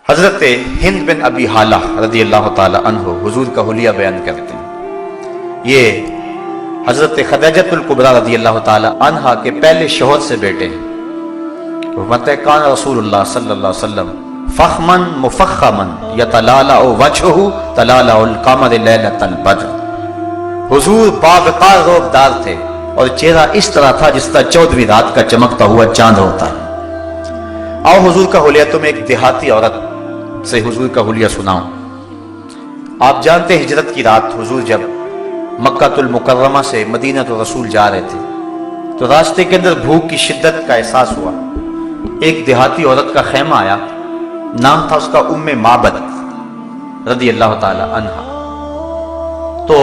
حضرت ہند بن ابی حالہ رضی اللہ تعالی عنہ حضور کا حلیہ بیان کرتے ہیں۔ یہ حضرت خدیجۃ الکبریٰ رضی اللہ تعالی عنہا کے پہلے شوہر سے بیٹے ہیں۔ وہ فرماتے ہیں کان رسول اللہ صلی اللہ علیہ وسلم فخمن مفخمن یتلالع وجہہ تلالع القمر لیلۃ البدر۔ حضور باوقار روبدار تھے اور چہرہ اس طرح تھا جس طرح 14ویں رات کا چمکتا ہوا چاند ہوتا ہے۔ آؤ حضور کا حلیہ تمہیں ایک دیہاتی عورت سے حضور کا حلیہ سناؤں۔ آپ جانتے ہیں ہجرت کی رات حضور جب مکہ المکرمہ سے مدینہ رسول جا رہے تھے تو راستے کے اندر بھوک کی شدت کا احساس ہوا۔ ایک دیہاتی عورت کا خیمہ آیا، نام تھا اس کا ام معبد رضی اللہ تعالی عنہ۔ تو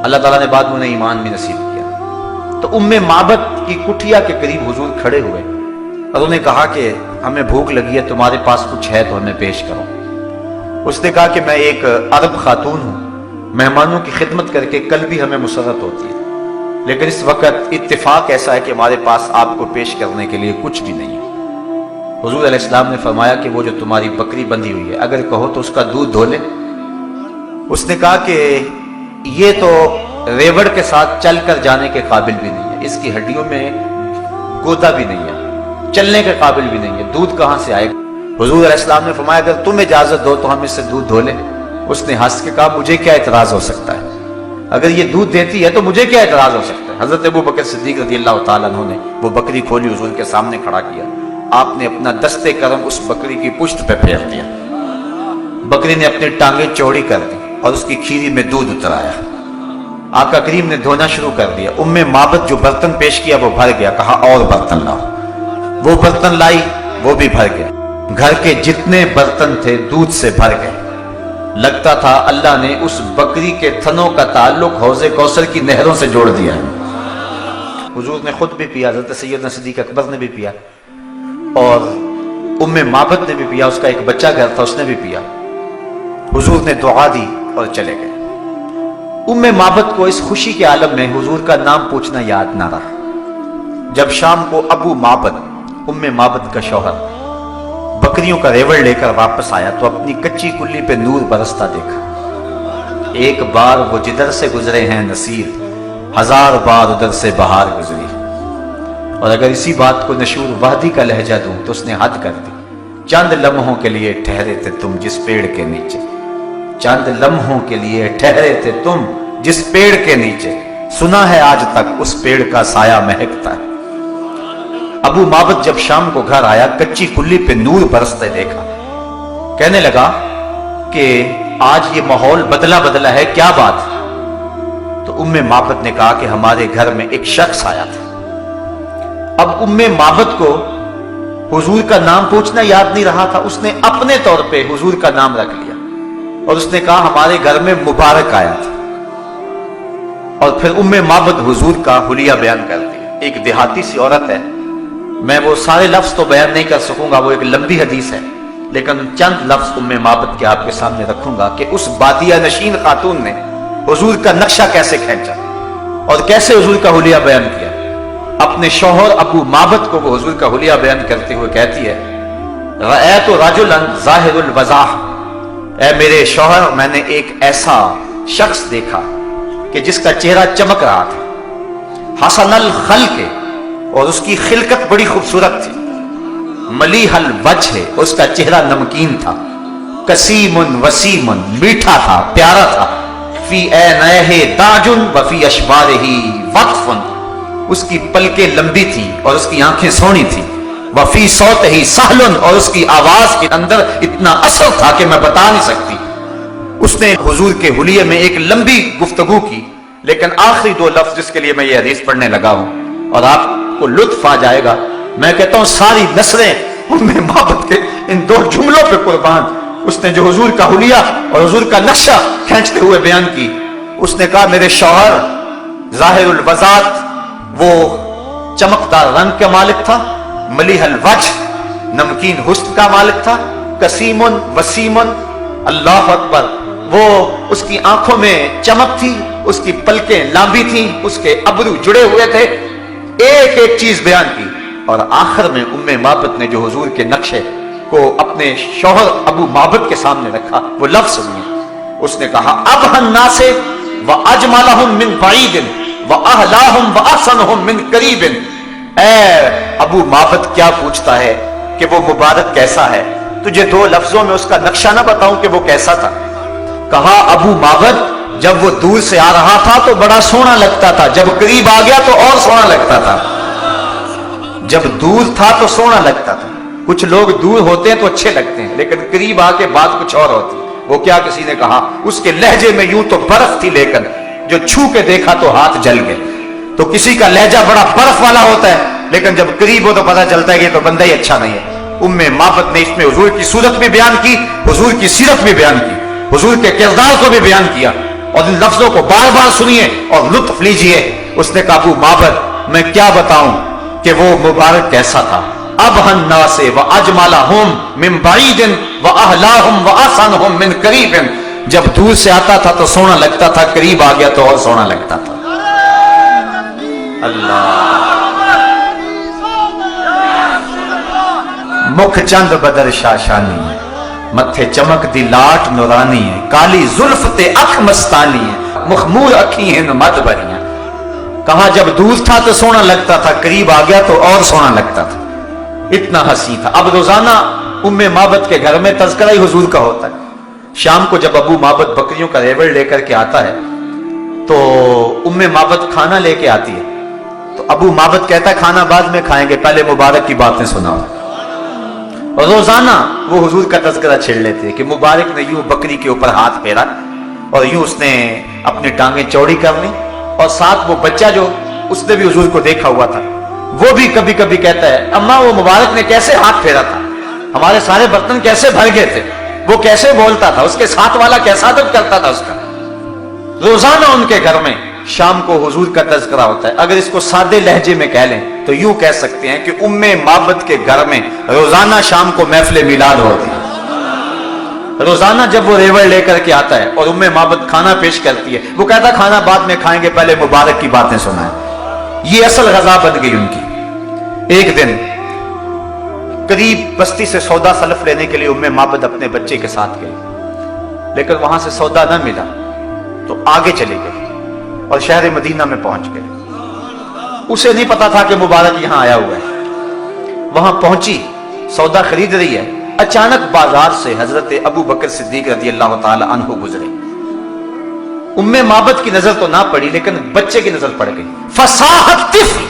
اللہ تعالیٰ نے بعد میں انہیں ایمان بھی نصیب کیا۔ تو ام معبد کی کٹھیا کے قریب حضور کھڑے ہوئے اور انہیں کہا کہ ہمیں بھوک لگی ہے، تمہارے پاس کچھ ہے تو ہمیں پیش کرو۔ اس نے کہا کہ میں ایک عرب خاتون ہوں، مہمانوں کی خدمت کر کے کل بھی ہمیں مسرت ہوتی ہے، لیکن اس وقت اتفاق ایسا ہے کہ ہمارے پاس آپ کو پیش کرنے کے لیے کچھ بھی نہیں ہے۔ حضور علیہ السلام نے فرمایا کہ وہ جو تمہاری بکری بندھی ہوئی ہے اگر کہو تو اس کا دودھ دھو لے۔ اس نے کہا کہ یہ تو ریوڑ کے ساتھ چل کر جانے کے قابل بھی نہیں ہے، اس کی ہڈیوں میں گودا بھی نہیں ہے، چلنے کے قابل بھی نہیں ہے، دودھ کہاں سے آئے گا؟ حضور علیہ السلام نے فرمایا اگر تم اجازت دو تو ہم اس سے دودھ دھو لیں۔ اس نے ہنس کے کہا مجھے کیا اعتراض ہو سکتا ہے، اگر یہ دودھ دیتی ہے تو مجھے کیا اعتراض ہو سکتا ہے۔ حضرت ابو بکر صدیق رضی اللہ تعالیٰ عنہ نے وہ بکری کھولی، حضور کے سامنے کھڑا کیا، آپ نے اپنا دستے کرم اس بکری کی پشت پہ پھیر دیا، بکری نے اپنی ٹانگیں چوڑی کر دی اور اس کی کھیری میں دودھ اتر آیا۔ آقا کریم نے دھونا شروع کر دیا۔ ام معبد جو برتن پیش کیا وہ بھر گیا، کہا اور برتن لاؤ، وہ برتن لائی وہ بھی بھر گیا، گھر کے جتنے برتن تھے دودھ سے بھر گئے۔ لگتا تھا اللہ نے اس بکری کے تھنوں کا تعلق حوض کوثر کی نہروں سے جوڑ دیا۔ حضور نے خود بھی پیا، حضرت سیدنا صدیق اکبر نے بھی پیا اور ام معبد نے بھی پیا، اس کا ایک بچہ گھر تھا اس نے بھی پیا۔ حضور نے دعا دی اور چلے گئے۔ ام معبد کو اس خوشی کے عالم میں حضور کا نام پوچھنا یاد نہ رہا۔ جب شام کو ابو معبد ام معبد کا شوہر بکریوں کا ریوڑ لے کر واپس آیا تو اپنی کچی کلی پہ نور برستا دیکھا۔ ایک بار وہ جدھر سے گزرے ہیں نصیر، 1000 بار ادھر سے بہار گزری۔ اور اگر اسی بات کو نشور وحدی کا لہجہ دوں تو اس نے حد کر دی۔ چند لمحوں کے لیے ٹھہرے تھے تم جس پیڑ کے نیچے، چند لمحوں کے لیے ٹھہرے تھے تم جس پیڑ کے نیچے، سنا ہے آج تک اس پیڑ کا سایہ مہکتا ہے۔ ابو معبد جب شام کو گھر آیا کچی کلی پہ نور برستے دیکھا، کہنے لگا کہ آج یہ ماحول بدلا بدلا ہے، کیا بات؟ تو ام معبد نے کہا کہ ہمارے گھر میں ایک شخص آیا تھا۔ اب ام معبد کو حضور کا نام پوچھنا یاد نہیں رہا تھا، اس نے اپنے طور پہ حضور کا نام رکھ لیا اور اس نے کہا ہمارے گھر میں مبارک آیا تھا۔ اور پھر ام معبد حضور کا حلیہ بیان کرتی ہے۔ ایک دیہاتی سی عورت ہے، میں وہ سارے لفظ تو بیان نہیں کر سکوں گا، وہ ایک لمبی حدیث ہے، لیکن چند لفظ ام معبد کے آپ کے سامنے رکھوں گا کہ اس بادیہ نشین خاتون نے حضور کا نقشہ کیسے کھینچا اور کیسے حضور کا حلیہ بیان کیا۔ اپنے شوہر ابو معبد کو وہ حضور کا حلیہ بیان کرتے ہوئے کہتی ہے رأیت رجلا ظاہر الوضاح، اے میرے شوہر میں نے ایک ایسا شخص دیکھا کہ جس کا چہرہ چمک رہا تھا، حسن الخلق، اور اس کی خلقت بڑی خوبصورت تھی، ملیح الوجہ، اس کا چہرہ نمکین تھا، کسیم وسیم، میٹھا تھا، پیارا تھا، فی عینیہ تاج وفی اشبارہ وقف، اس کی پلکیں لمبی تھی اور اس کی آنکھیں سونی تھی، وفی صوتہ سہل، اور اس کی آواز کے اندر اتنا اثر تھا کہ میں بتا نہیں سکتی۔ اس نے حضور کے حلیے میں ایک لمبی گفتگو کی، لیکن آخری 2 لفظ جس کے لیے میں یہ حدیث پڑھنے لگا ہوں اور آپ کو لطف آ جائے گا، میں کہتا ہوں ساری نسلیں ام معبد کے ان 2 جملوں پہ قربان۔ اس نے جو حضور کا حلیہ اور حضور کا نقشہ کھینچتے ہوئے بیان کی، اس نے کہا میرے شوہر ظاہر الوضاحت، وہ چمکدار رنگ کا مالک تھا، ملیح الوجہ، نمکین حسن کا مالک تھا، کسیم وسیم، اللہ اکبر، وہ اس کی آنکھوں میں چمک تھی، اس کی پلکیں لامبی تھیں، اس کے ابرو جڑے ہوئے تھے، ایک ایک چیز بیان کی۔ اور آخر میں ام معبد نے جو حضور کے نقشے को अपने शौहर अबू माबद के सामने रखा। वो लफ्ज सुनिए, उसने कहा अबहन्ना से व अजमलहुम मिन बईदिन व अहलाहुम व अहसनुहुम मिन करीबिन। ऐ अबू माबद, क्या पूछता है कि वो मुबारक कैसा है? तुझे दो लफ्जों में उसका नक्शा ना बताऊं कि वो कैसा था? कहा अबू माबद, जब वो दूर से आ रहा था तो बड़ा सोना लगता था, जब करीब आ गया तो और सोना लगता था। जब दूर था तो सोना लगता था। कुछ लोग दूर होते हैं तो अच्छे लगते हैं, लेकिन करीब आके बात कुछ और होती। वो क्या? किसी ने कहा उसके लहजे में यूं तो बर्फ थी, लेकिन जो छू के देखा तो हाथ जल गए। तो किसी का लहजा बड़ा बर्फ वाला होता है, लेकिन जब करीब हो तो पता चलता है कि तो बंदा ही अच्छा नहीं है। उम्मे माबद ने इसमें हुजूर की सूरत भी बयान की, हुजूर की सीरत भी बयान की, हुजूर के किरदार को भी बयान किया, और इन लफ्जों को बार बार सुनिए और लुत्फ लीजिए। उसने कहा अबू माबद, मैं क्या बताऊं कि वो मुबारक कैसा था। अबहन्ना से व अजमलहुम मिन बईदिन व अहलाहुम व अहसनुहुम मिन करीबिन। जब दूर से आता था तो सोना लगता था, करीब आ गया तो और सोना लगता था। अल्लाह। मुख चंद बदर शाशानी है, मथे चमक दी लाट नूरानी है, काली जुल्फ ते अख मस्तानी है, मुखमूर अखी हैं मद भरियां। कहा जब दूर था तो सोना लगता था, करीब आ गया तो और सोना लगता था। इतना हंसी था। अब रोजाना उम्मे माबद के घर में तज़किरा ही हुजूर का होता है। शाम को जब अबू माबद बकरियों का रेवड़ लेकर के आता है तो उम्मे माबद खाना लेके आती है। तो अबू माबद कहता है खाना बाद में खाएंगे, पहले मुबारक की बातें सुनाओ। और रोजाना वो हुजूर का तज़किरा छेड़ लेते कि मुबारक ने यूं बकरी के ऊपर हाथ फेरा और यूं उसने अपनी टांगें चौड़ी कर ली, और साथ वो बच्चा जो उसने भी हुजूर को देखा हुआ था वो भी कभी कभी कहता है अम्मा वो मुबारक ने कैसे हाथ फेरा था, हमारे सारे बर्तन कैसे भर गए थे, वो कैसे बोलता था, उसके साथ वाला कैसा अदब करता था उसका। रोजाना उनके घर में शाम को हुजूर का तज़किरा होता है। अगर इसको सादे लहजे में कह लें तो यूं कह सकते हैं कि उम्मे माबद के घर में रोजाना शाम को महफिल मिलाद होती है। रोजाना जब वो रेवड़ लेकर के आता है और उम्मे माबद खाना पेश करती है, वो कहता खाना बाद में खाएंगे, पहले मुबारक की बातें सुनाएं। ये असल गजा बन गई उनकी। एक दिन करीब बस्ती से सौदा सलफ लेने के लिए उम्मे माबद अपने बच्चे के साथ गई, लेकिन वहां से सौदा न मिला तो आगे चली गई और शहर मदीना में पहुंच गई। उसे नहीं पता था कि मुबारक यहां आया हुआ है। वहां पहुंची, सौदा खरीद रही है, अचानक बाजार से हजरत अबू बकर सिद्दीक रज़ी अल्लाह ताला अन्हु गुजरे। उम्मे माबद की नजर तो ना पड़ी, लेकिन बच्चे की नजर पड़ गई। फसाहत तिफ़्ल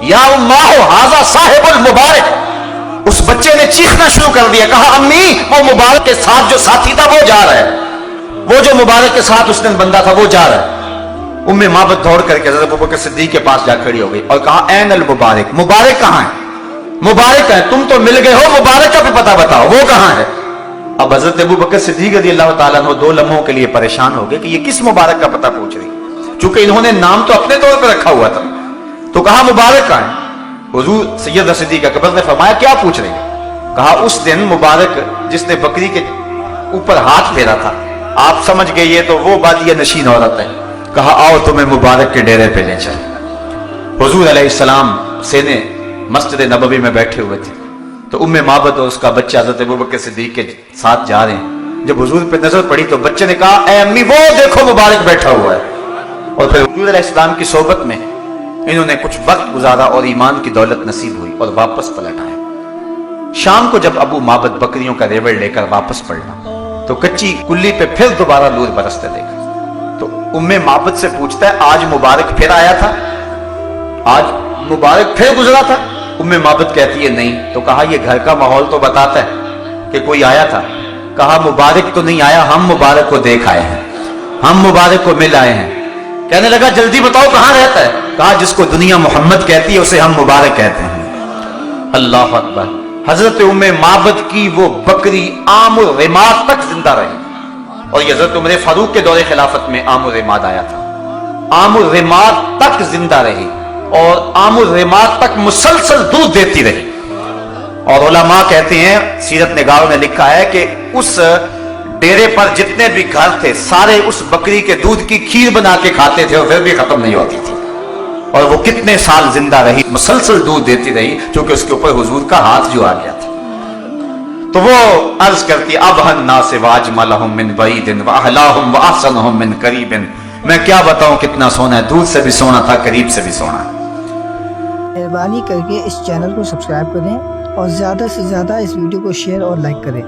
या उम्माहु हाज़ा साहिबुल मुबारक। उस बच्चे ने चीखना शुरू कर दिया, कहा अम्मी वो मुबारक के साथ जो साथी था वो जा रहा है, वो जो मुबारक के साथ उस दिन बंदा था वो जा रहा है। उम्मे माबद दौड़ करके हज़रत अबू बकर सिद्दीक के पास जा खड़ी हो गई और कहा ऐन अल मुबारक, मुबारक कहां है? मुबारक है, तुम तो मिल गए हो, मुबारक का भी पता बताओ, वो कहां है? अब हज़रत अबू बकर सिद्दीक रज़ी अल्लाह ताला अन्हु दो लम्हों के लिए परेशान हो गए कि ये किस मुबारक का पता पूछ रही, चूंकि इन्होंने नाम तो अपने तौर पर रखा हुआ था। तो कहा मुबारक कहां है? हुजूर सैयद सिद्दीक अकबर ने फरमाया क्या पूछ रही? कहा उस दिन मुबारक जिसने बकरी के ऊपर हाथ फेरा था, आप समझ गए ये तो वो बादिया नशीन औरत है। कहा आओ तुम्हें मुबारक के डेरे पे ले चले। हुजूर अलैहिस्सलाम सेने मस्जिद नबवी में बैठे हुए थे, तो उम्मे माबद और उसका बच्चा हज़रत अबू बकर सिद्दीक के साथ जा रहे हैं। जब हुजूर पे नजर पड़ी तो बच्चे ने कहा ए अम्मी वो देखो मुबारक बैठा हुआ है। और फिर हुजूर अलैहिस्सलाम की सोबत में इन्होंने कुछ वक्त गुजारा और ईमान की दौलत नसीब हुई और वापस पलट आए। शाम को जब अबू माबद बकरियों का रेवड़ लेकर वापस पलटा तो कच्ची कुल्ली पे फिर दोबारा नूर बरसते देखा। तो उम्मे माबद से पूछता है आज मुबारक फिर आया था, आज मुबारक फिर गुजरा था? उम्मे माबद कहती है नहीं। तो कहा ये घर का माहौल तो बताता है कि कोई आया था। कहा मुबारक तो नहीं आया, हम मुबारक को देख आए हैं, हम मुबारक को मिल आए हैं। कहने लगा जल्दी बताओ कहां रहता है? कहा जिसको दुनिया मोहम्मद कहती है उसे हम मुबारक कहते हैं। अल्लाह अकबर। हजरत उम्मे माबद की वो बकरी आमुर रिमाद तक जिंदा रही, और हजरत उमर फारूक के दौरे खिलाफत में आमुर रिमाद आया था। आमुर रिमाद तक जिंदा रही और आमुर रिमाद तक मुसलसल दूध देती रही। और उलमा कहते हैं, सीरत निगाहों ने लिखा है कि उस डेरे पर जितने भी घर थे सारे उस बकरी के दूध की खीर बना के खाते थे और फिर भी खत्म नहीं होती थी। और वो कितने साल जिंदा रही, मुसलसल दूध देती रही, क्योंकि उसके ऊपर हुजूर का हाथ जो आ गया था। تو وہ عرض کرتی ابہن الناس واجملہم من بعید واحلاہم واحسنہم من قریب، میں کیا بتاؤں کتنا سونا ہے، دور سے بھی سونا تھا، قریب سے بھی سونا ہے۔ مہربانی کر کے اس چینل کو سبسکرائب کریں اور زیادہ سے زیادہ اس ویڈیو کو شیئر اور لائک کریں۔